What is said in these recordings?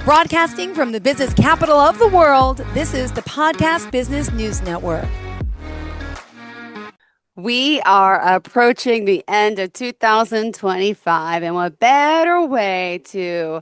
Broadcasting from the business capital of the world, this is the Podcast Business News Network. We are approaching the end of 2025, and what better way to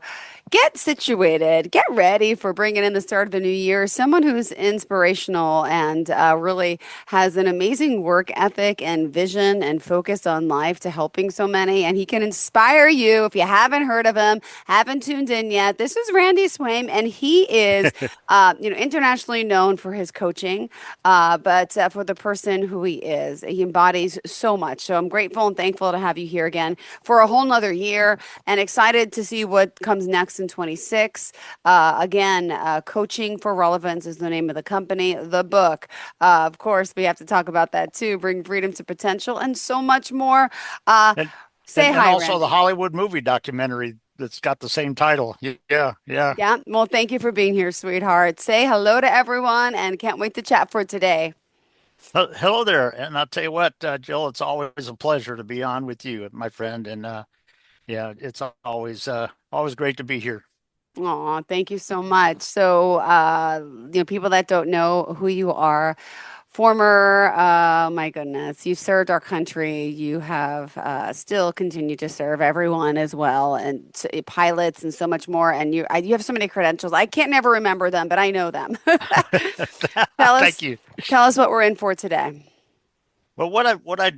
get situated, get ready for bringing in the start of the new year. Someone who's inspirational and really has an amazing work ethic and vision and focus on life to helping so many. And he can inspire you. If you haven't heard of him, haven't tuned in yet, this is Randy Swaim, and he is, internationally known for his coaching, but for the person who he is. He embodies so much. So I'm grateful and thankful to have you here again for a whole nother year and excited to see what comes next in 26. Coaching for Relevance is the name of the company, the book. Of course, we have to talk about that too. Bring freedom to potential and so much more. And, Say and hi, also Randy. the Hollywood movie documentary that's got the same title. Yeah. Yeah. Well, thank you for being here, sweetheart. Say hello to everyone and can't wait to chat for today. Hello there. And I'll tell you what, Jill, it's always a pleasure to be on with you, my friend. And yeah, it's always great to be here. Oh, thank you so much. So, people that don't know who you are, former, my goodness, you served our country. You have still continued to serve everyone as well, and pilots and so much more. And you have so many credentials. I can't never remember them, but I know them. Tell Thank us, you. tell us what we're in for today. Well, what I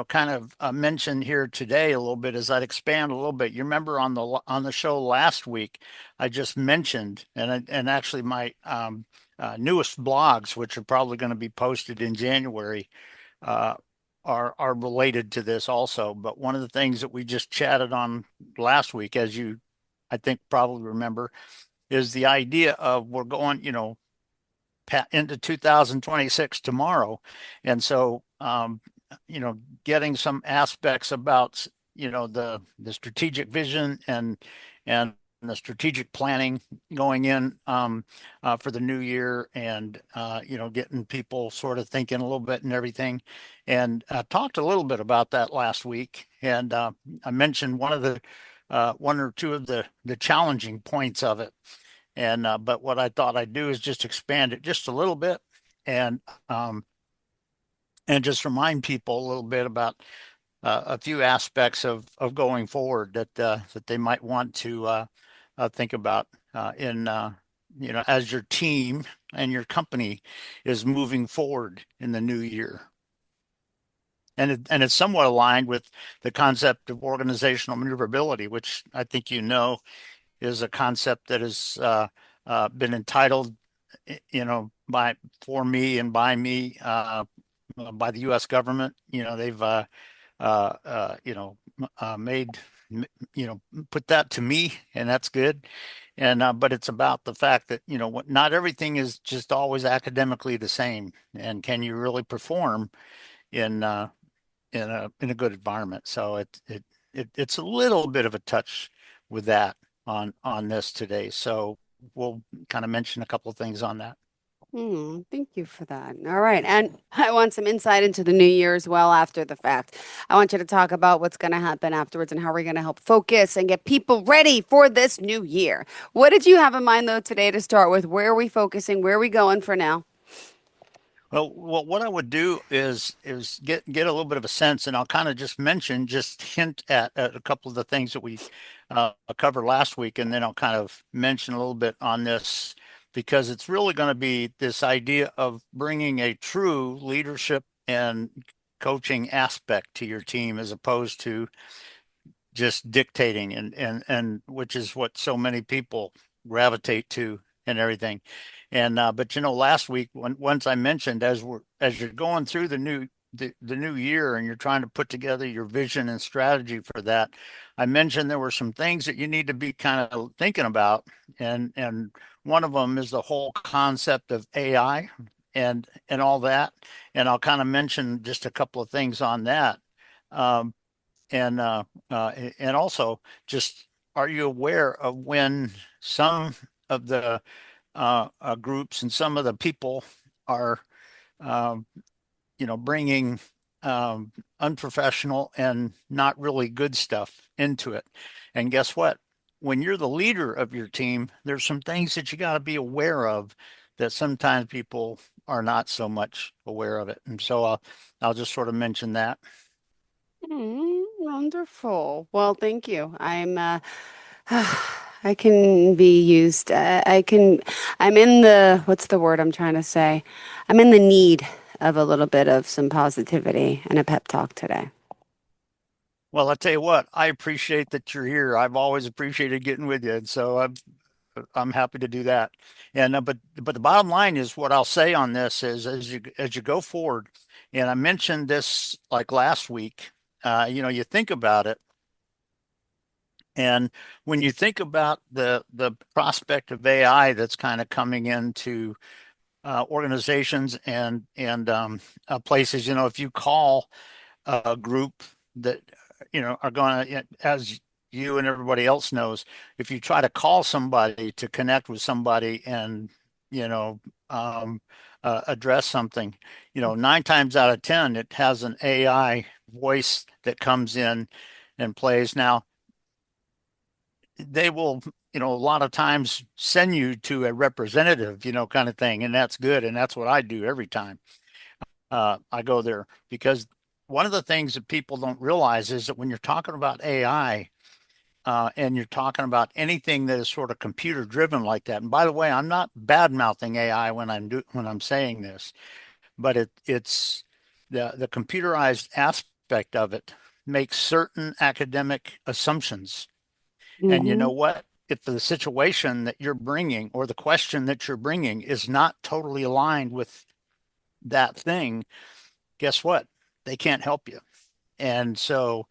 kind of mention here today a little bit is I'd expand a little bit. You remember on the show last week, I just mentioned, and actually my newest blogs, which are probably going to be posted in January, uh, are related to this also. But one of the things that we just chatted on last week, as you I think probably remember, is the idea of we're going, into 2026 tomorrow, and so getting some aspects about the strategic vision and the strategic planning going in for the new year, and getting people sort of thinking a little bit and everything. And I talked a little bit about that last week, and I mentioned one or two of the challenging points of it. And but what I thought I'd do is just expand it just a little bit, and um, and just remind people a little bit about a few aspects of going forward that they might want to think about in as your team and your company is moving forward in the new year. And it's somewhat aligned with the concept of organizational maneuverability, which I think is a concept that has been entitled, by for me and by me, by the U.S. government. They've made put that to me, and that's good. And but it's about the fact that not everything is just always academically the same, and can you really perform in in a good environment? So it's a little bit of a touch with that on this today. So we'll kind of mention a couple of things on that. Thank you for that. All right. And I want some insight into the new year as well after the fact. I want you to talk about what's going to happen afterwards and how we're going to help focus and get people ready for this new year. What did you have in mind, though, today to start with? Where are we focusing? Where are we going for now? Well, what I would do is get a little bit of a sense, and I'll kind of just hint at a couple of the things that we covered last week, and then I'll kind of mention a little bit on this, because it's really going to be this idea of bringing a true leadership and coaching aspect to your team, as opposed to just dictating, and which is what so many people gravitate to and everything. And but last week, once I mentioned, as you're going through the new year and you're trying to put together your vision and strategy for that, I mentioned there were some things that you need to be kind of thinking about, and one of them is the whole concept of AI and all that. And I'll kind of mention just a couple of things on that. Um, and also, just, are you aware of when some of the groups and some of the people are um, bringing unprofessional and not really good stuff into it? And guess what? when you're the leader of your team, there's some things that you got to be aware of that sometimes people are not so much aware of it. And so I'll just sort of mention that. Wonderful. Well, thank you. I can be used. I'm in the, what's the word I'm trying to say? I'm in the need of a little bit of some positivity and a pep talk today. Well, I'll tell you what, I appreciate that you're here. I've always appreciated getting with you. And so I'm happy to do that. And but the bottom line is what I'll say on this is as you go forward, and I mentioned this like last week, you think about it, and when you think about the prospect of AI that's kind of coming into organizations and places, if you call a group that are going to, as you and everybody else knows, if you try to call somebody to connect with somebody and you know address something, 9 times out of 10 it has an AI voice that comes in and plays. Now they will, a lot of times send you to a representative, kind of thing, and that's good, and that's what I do every time I go there, because one of the things that people don't realize is that when you're talking about AI and you're talking about anything that is sort of computer driven like that, and by the way, I'm not bad mouthing AI when I'm saying this, but it's the computerized aspect of it makes certain academic assumptions. And you know Hmm. what? If the situation that you're bringing or the question that you're bringing is not totally aligned with that thing, guess what? They can't help you. And so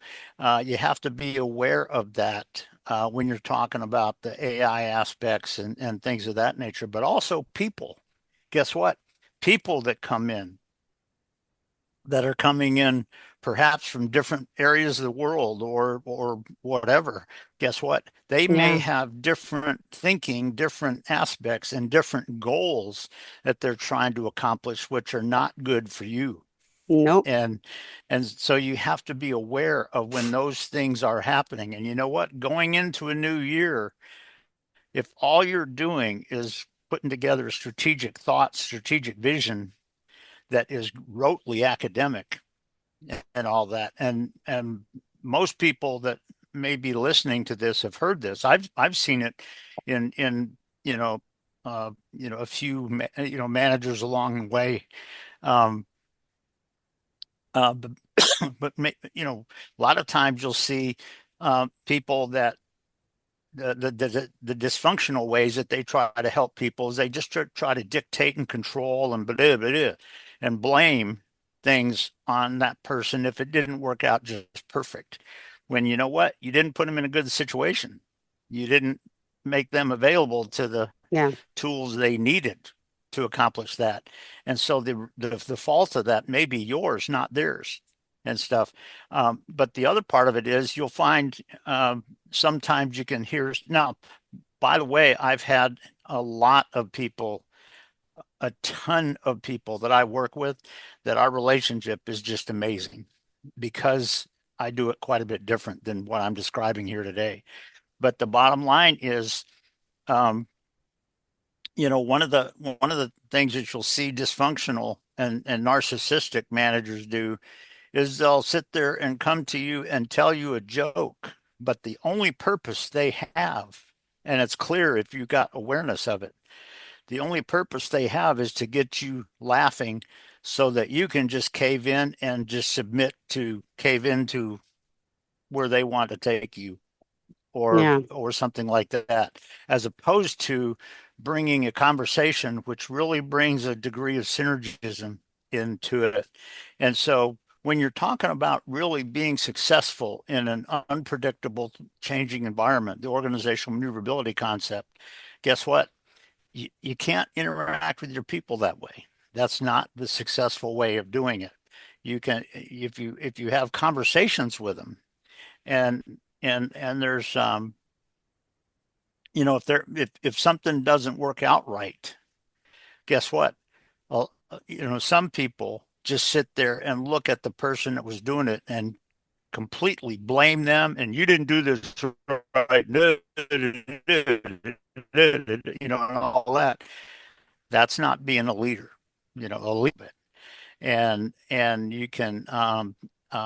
you have to be aware of that when you're talking about the AI aspects and things of that nature, but also people. Guess what? People that come in that are coming in perhaps from different areas of the world or whatever, guess what? They may Yeah. have different thinking, different aspects, and different goals that they're trying to accomplish, which are not good for you. Nope. And so you have to be aware of when those things are happening. And you know what? Going into a new year, if all you're doing is putting together a strategic thought, strategic vision that is rotely academic and all that, and most people that may be listening to this have heard this. I've seen it in a few managers along the way. Um, but a lot of times you'll see people that the dysfunctional ways that they try to help people is they just try to dictate and control and blah, blah, blah, and blame things on that person if it didn't work out just perfect. When you know what, you didn't put them in a good situation, you didn't make them available to the Yeah. tools they needed to accomplish that. And so the fault of that may be yours, not theirs and stuff. But the other part of it is you'll find sometimes you can hear. Now, by the way, I've had a lot of people, a ton of people that I work with that our relationship is just amazing because I do it quite a bit different than what I'm describing here today. But the bottom line is, um, one of the things that you'll see dysfunctional and narcissistic managers do is they'll sit there and come to you and tell you a joke, but the only purpose they have, and it's clear if you got awareness of it, the only purpose they have is to get you laughing so that you can just cave in and just submit to cave into where they want to take you Yeah. or something like that, as opposed to bringing a conversation which really brings a degree of synergism into it. And so when you're talking about really being successful in an unpredictable changing environment, the organizational maneuverability concept, guess what? You can't interact with your people that way. That's not the successful way of doing it. You can, if you have conversations with them, and and there's if something doesn't work out right, guess what? Well, some people just sit there and look at the person that was doing it and completely blame them, and you didn't do this right, and all that. That's not being a leader, a leader. And you can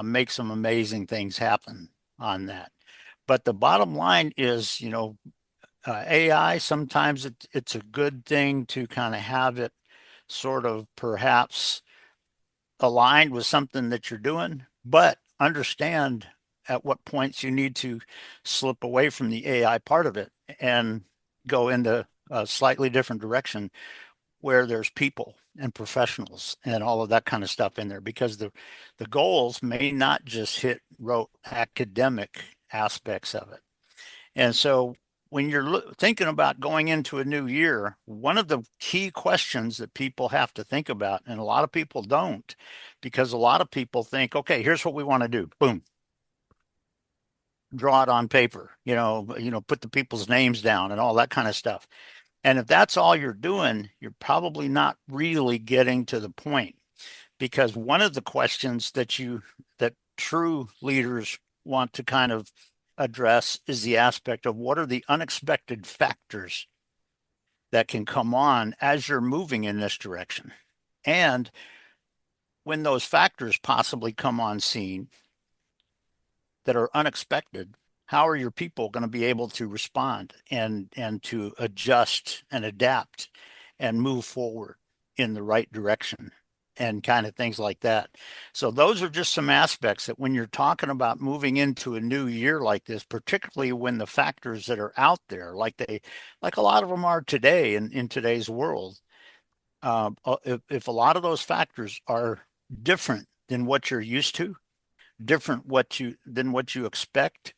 make some amazing things happen on that. But the bottom line is, AI, sometimes it's a good thing to kind of have it sort of perhaps aligned with something that you're doing, but understand at what points you need to slip away from the AI part of it and go into a slightly different direction where there's people and professionals and all of that kind of stuff in there, because the goals may not just hit rote academic aspects of it. And so when you're thinking about going into a new year, one of the key questions that people have to think about, and a lot of people don't, because a lot of people think, okay, here's what we want to do. Boom. Draw it on paper, put the people's names down and all that kind of stuff. And if that's all you're doing, you're probably not really getting to the point, because one of the questions that true leaders want to kind of address is the aspect of what are the unexpected factors that can come on as you're moving in this direction. And when those factors possibly come on scene that are unexpected, how are your people going to be able to respond and to adjust and adapt and move forward in the right direction and kind of things like that. So those are just some aspects that when you're talking about moving into a new year like this, particularly when the factors that are out there, like a lot of them are today in today's world, if a lot of those factors are different than what you're used to, different than what you expect,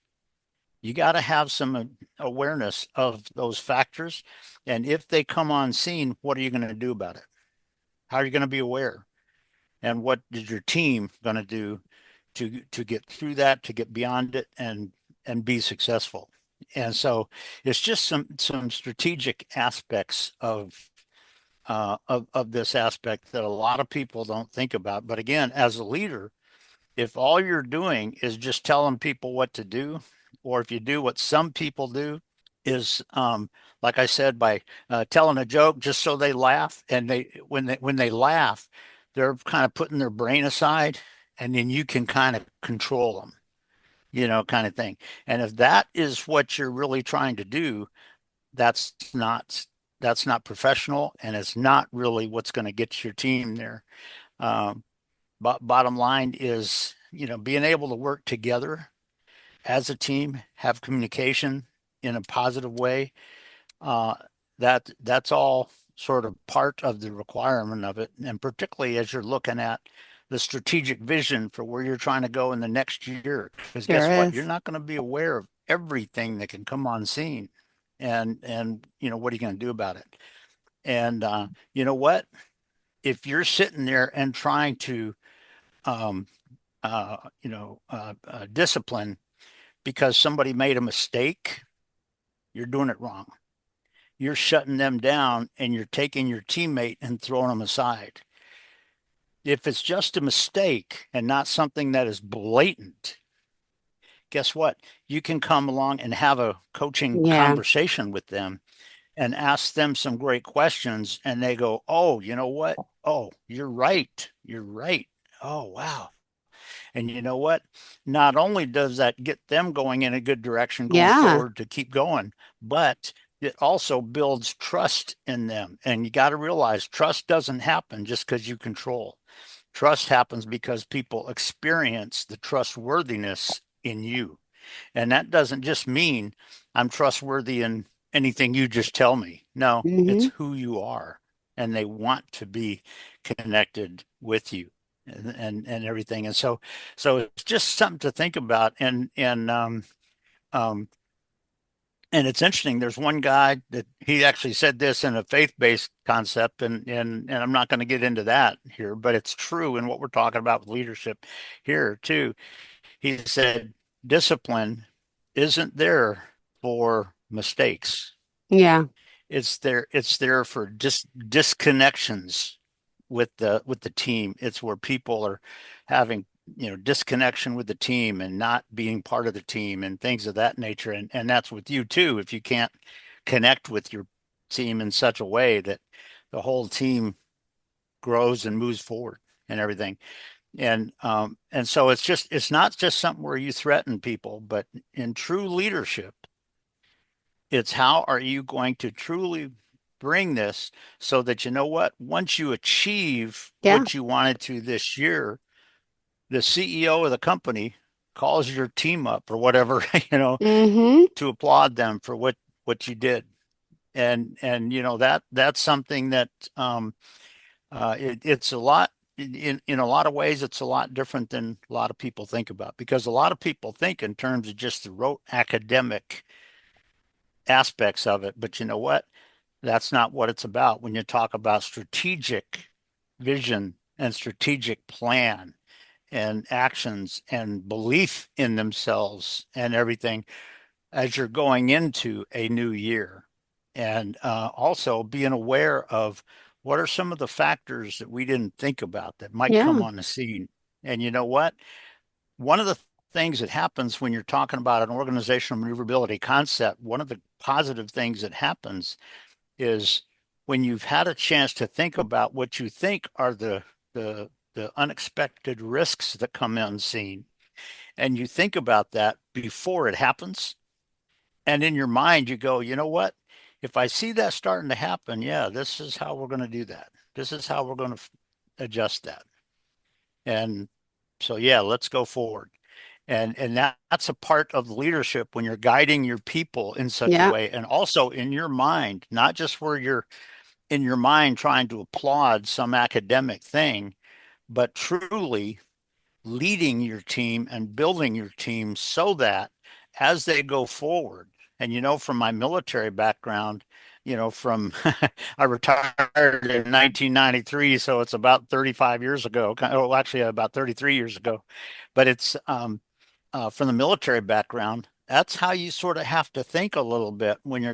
you got to have some awareness of those factors. And if they come on scene, what are you going to do about it? How are you going to be aware? And what is your team going to do to get through that, to get beyond it, and be successful? And so it's just some strategic aspects of this aspect that a lot of people don't think about. But again, as a leader, if all you're doing is just telling people what to do, or if you do what some people do, is like I said, by telling a joke just so they laugh, and when they laugh, they're kind of putting their brain aside, and then you can kind of control them, kind of thing. And if that is what you're really trying to do, that's not that's not professional, and it's not really what's going to get your team there. Um, but bottom line is, being able to work together as a team, have communication in a positive way. Uh, that's all sort of part of the requirement of it, and particularly as you're looking at the strategic vision for where you're trying to go in the next year. Because Sure guess what? You're is. not going to be aware of everything that can come on scene, and what are you going to do about it? And you know what? If you're sitting there and trying to um, discipline because somebody made a mistake, you're doing it wrong. You're shutting them down, and you're taking your teammate and throwing them aside. If it's just a mistake and not something that is blatant, guess what? You can come along and have a coaching Yeah. conversation with them and ask them some great questions. And they go, oh, you know what? Oh, you're right. You're right. Oh, wow. And you know what? Not only does that get them going in a good direction going Yeah. forward to keep going, but it also builds trust in them. And you got to realize trust doesn't happen just because you control. Trust happens because people experience the trustworthiness in you. And that doesn't just mean I'm trustworthy in anything you just tell me. No, it's Hmm. who you are. And they want to be connected with you and everything. And so it's just something to think about. Um, and it's interesting. There's one guy that he actually said this in a faith-based concept, and I'm not going to get into that here, but it's true in what we're talking about with leadership here too. He said, discipline isn't there for mistakes. Yeah. It's there for disconnections with the team. It's where people are having disconnection with the team and not being part of the team and things of that nature. And that's with you too. If you can't connect with your team in such a way that the whole team grows and moves forward and everything. And so it's not just something where you threaten people, but in true leadership, it's how are you going to truly bring this so that you know what, once you achieve Yeah. what you wanted to this year, the CEO of the company calls your team up or whatever, Mm-hmm. to applaud them for what you did. And that's something that it's a lot in a lot of ways it's a lot different than a lot of people think about, because a lot of people think in terms of just the rote academic aspects of it. But you know what? That's not what it's about when you talk about strategic vision and strategic plan and actions and belief in themselves and everything as you're going into a new year. And also being aware of what are some of the factors that we didn't think about that might come Yeah. on the scene. And you know what? One of the things that happens when you're talking about an organizational maneuverability concept, one of the positive things that happens is when you've had a chance to think about what you think are the unexpected risks that come unseen, and you think about that before it happens, and in your mind you go, you know what? If I see that starting to happen, yeah, this is how we're going to do that. This is how we're going to adjust that. And so, yeah, let's go forward. And that's a part of leadership when you're guiding your people in such a Yeah. way, and also in your mind, not just where you're in your mind trying to applaud some academic thing, but truly leading your team and building your team so that as they go forward, and from my military background, from I retired in 1993, so it's about 35 years ago. Oh, actually, about 33 years ago. But it's from the military background. That's how you sort of have to think a little bit when you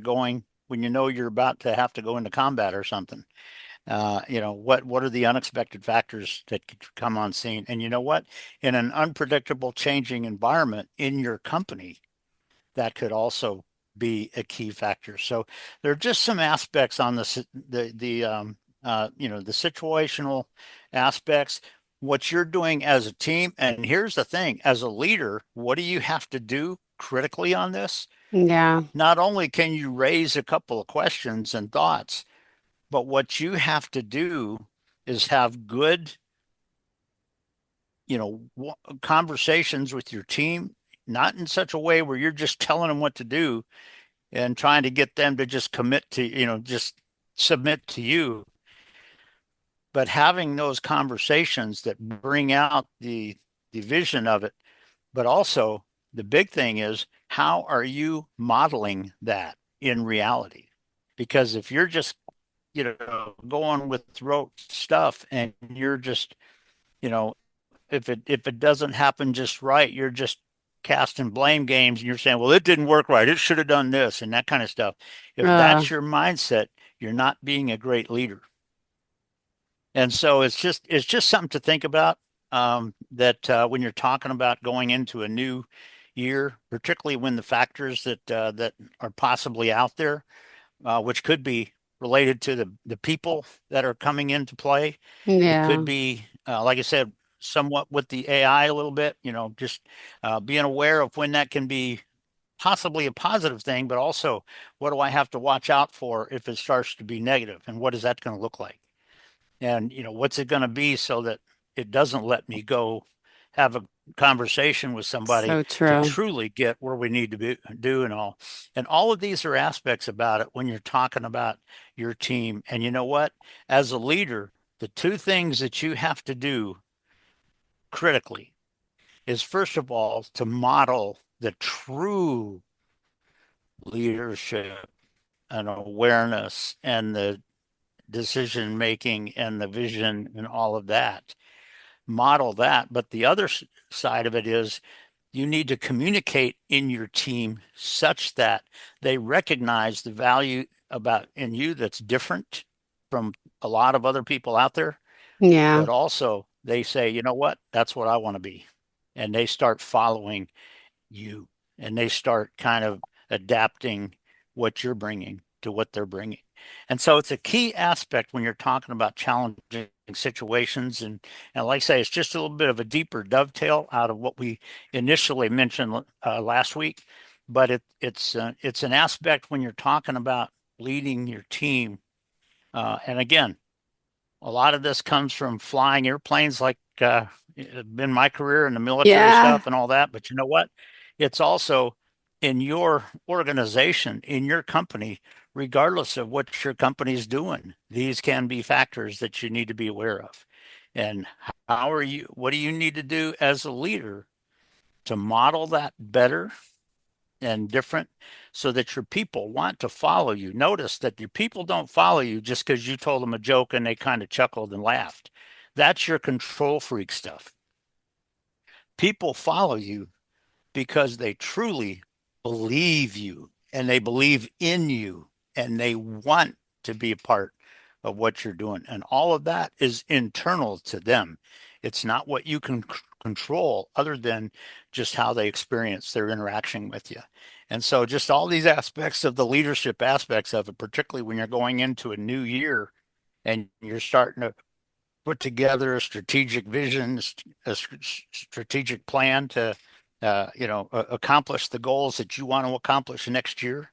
know you're about to have to go into combat or something. What are the unexpected factors that could come on scene? And you know what? In an unpredictable, changing environment in your company, that could also be a key factor. So there are just some aspects on the situational aspects, what you're doing as a team. And here's the thing, as a leader, what do you have to do critically on this? Yeah. Not only can you raise a couple of questions and thoughts, but what you have to do is have good, conversations with your team, not in such a way where you're just telling them what to do and trying to get them to just commit to, just submit to you, but having those conversations that bring out the vision of it. But also the big thing is, how are you modeling that in reality? Because if you're just, going with rote stuff and you're just, you know, if it doesn't happen just right, you're just casting blame games and you're saying, well, it didn't work right. It should have done this and that kind of stuff. If Uh, that's your mindset, you're not being a great leader. And so it's just something to think about, that when you're talking about going into a new year, particularly when the factors that are possibly out there, which could be related to the people that are coming into play. It yeah. could be, like I said, somewhat with the AI a little bit, just being aware of when that can be possibly a positive thing, but also what do I have to watch out for if it starts to be negative, and what is that going to look like? And what's it going to be so that it doesn't let me go have a conversation with somebody So to true. truly get where we need to do and all of these are aspects about it when you're talking about your team. And you know what, as a leader, the two things that you have to do critically is, first of all, to model the true leadership and awareness and the decision making and the vision and all of that, model that. But the other side of it is you need to communicate in your team such that they recognize the value about in you that's different from a lot of other people out there, Yeah. but also they say, you know what, that's what I want to be. And they start following you, and they start kind of adapting what you're bringing to what they're bringing. And so it's a key aspect when you're talking about challenging situations. And like I say, it's just a little bit of a deeper dovetail out of what we initially mentioned last week. But it's an aspect when you're talking about leading your team. And again, a lot of this comes from flying airplanes, like in my career in the military Yeah. stuff and all that. But you know what? It's also in your organization, in your company, regardless of what your company's doing. These can be factors that you need to be aware of. And what do you need to do as a leader to model that better and different so that your people want to follow you? Notice that your people don't follow you just because you told them a joke and they kind of chuckled and laughed. That's your control freak stuff. People follow you because they truly believe you and they believe in you and they want to be a part of what you're doing. And all of that is internal to them. It's not what you can control other than just how they experience their interaction with you. And so, just all these aspects of the leadership aspects of it, particularly when you're going into a new year and you're starting to put together a strategic vision, a strategic plan to, accomplish the goals that you want to accomplish next year,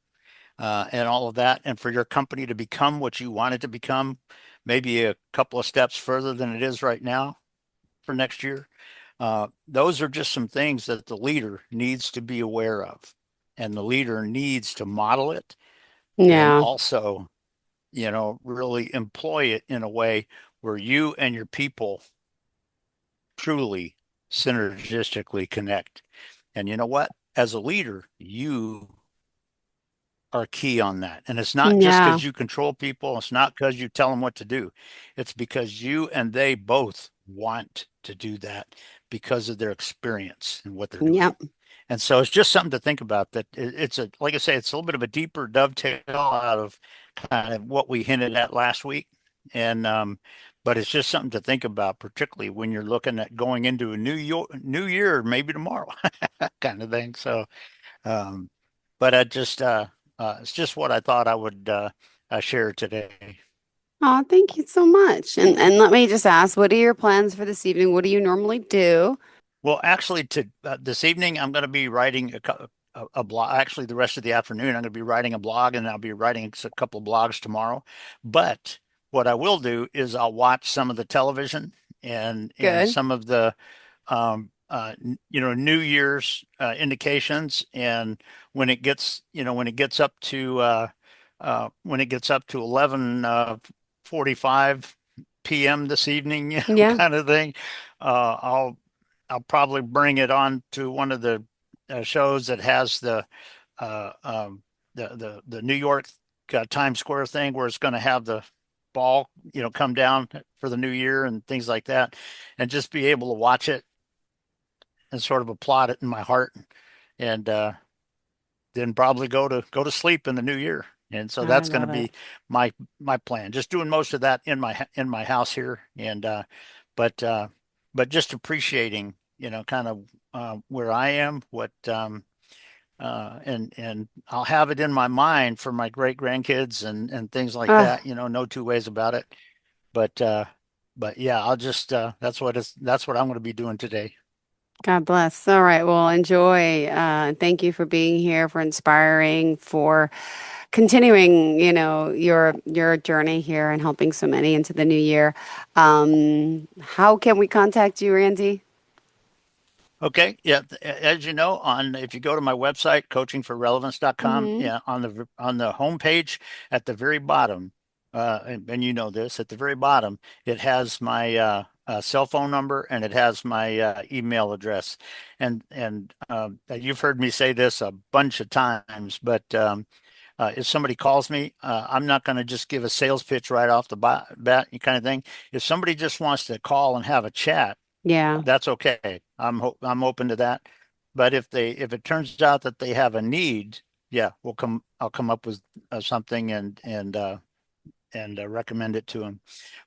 and all of that, and for your company to become what you want it to become, maybe a couple of steps further than it is right now for next year. Those are just some things that the leader needs to be aware of, and the leader needs to model it and Yeah. also, really employ it in a way where you and your people truly synergistically connect. And you know what? As a leader, you are key on that. And it's not just Yeah. because you control people, it's not because you tell them what to do. It's because you and they both want to do that because of their experience and what they're doing. Yep. And so it's just something to think about, that like I say, it's a little bit of a deeper dovetail out of kind of what we hinted at last week. And, but it's just something to think about, particularly when you're looking at going into a new year, maybe tomorrow kind of thing. So, um, but it's just what I thought I would share today. Oh, thank you so much. And let me just ask, what are your plans for this evening? What do you normally do? Well, actually, to this evening, I'm going to be writing a blog. Actually, the rest of the afternoon, I'm going to be writing a blog, and I'll be writing a couple of blogs tomorrow. But what I will do is I'll watch some of the television and Good. some of the New Year's indications. And when it gets up to 11:45 p.m. this evening, Yeah. kind of thing, uh, I'll I'll probably bring it on to one of the shows that has uh, um, the New York Times Square thing, where it's going to have the ball, come down for the new year and things like that, and just be able to watch it and sort of applaud it in my heart, and then probably go to sleep in the new year. And so I that's going to love it. be my plan. Just doing most of that in my house here, and but but just appreciating, kind of where I am, what and I'll have it in my mind for my great grandkids and things like Oh, that. No two ways about it. But yeah, I'll just that's what I'm going to be doing today. God bless. All right. Well, enjoy. Thank you for being here, for inspiring, for continuing, your journey here and helping so many into the new year. How can we contact you, Randy? Okay. Yeah. As you know, if you go to my website, coachingforrelevance.com, Mm-hmm. yeah, on the homepage at the very bottom, and you know this, at the very bottom, it has my cell phone number, and it has my email address. And you've heard me say this a bunch of times, but if somebody calls me, I'm not going to just give a sales pitch right off the bat, kind of thing. If somebody just wants to call and have a chat, Yeah. that's okay. I'm open to that. But if it turns out that they have a need, yeah, I'll come up with something, and and recommend it to them.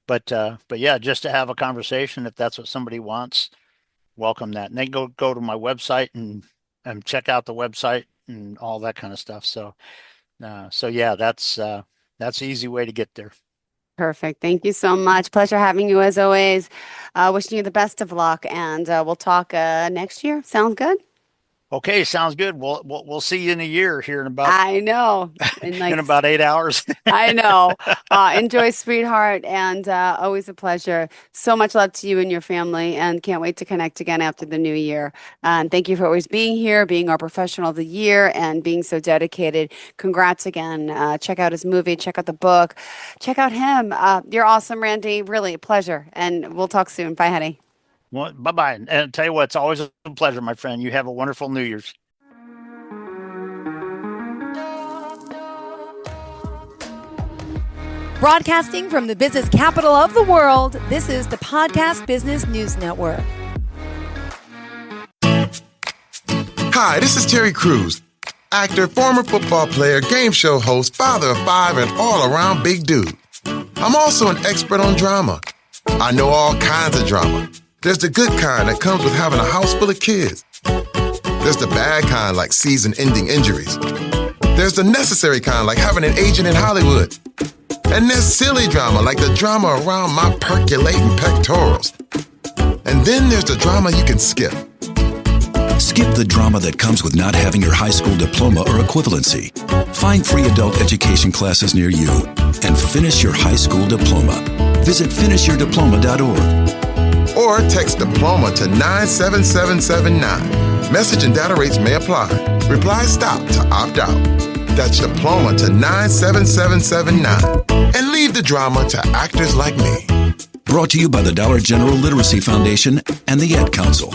But yeah, just to have a conversation, if that's what somebody wants, welcome that. And they go to my website and check out the website and all that kind of stuff. So yeah, that's the easy way to get there. Perfect. Thank you so much. Pleasure having you as always. Wishing you the best of luck, and we'll talk next year. Sounds good? Okay, sounds good. We'll see you in a year here in about. I know. In about 8 hours. I know. Enjoy, sweetheart, and always a pleasure. So much love to you and your family, and can't wait to connect again after the new year. And thank you for always being here, being our professional of the year, and being so dedicated. Congrats again. Check out his movie. Check out the book. Check out him. You're awesome, Randy. Really a pleasure. And we'll talk soon. Bye, honey. Well, bye-bye. And I'll tell you what, it's always a pleasure, my friend. You have a wonderful New Year's. Broadcasting from the business capital of the world, this is the Podcast Business News Network. Hi, this is Terry Crews, actor, former football player, game show host, father of 5, and all-around big dude. I'm also an expert on drama. I know all kinds of drama. There's the good kind that comes with having a house full of kids. There's the bad kind like season-ending injuries. There's the necessary kind like having an agent in Hollywood. And there's silly drama like the drama around my percolating pectorals. And then there's the drama you can skip. Skip the drama that comes with not having your high school diploma or equivalency. Find free adult education classes near you and finish your high school diploma. Visit finishyourdiploma.org. Or text diploma to 97779. Message and data rates may apply. Reply stop to opt out. That's diploma to 97779. And leave the drama to actors like me. Brought to you by the Dollar General Literacy Foundation and the Ad Council.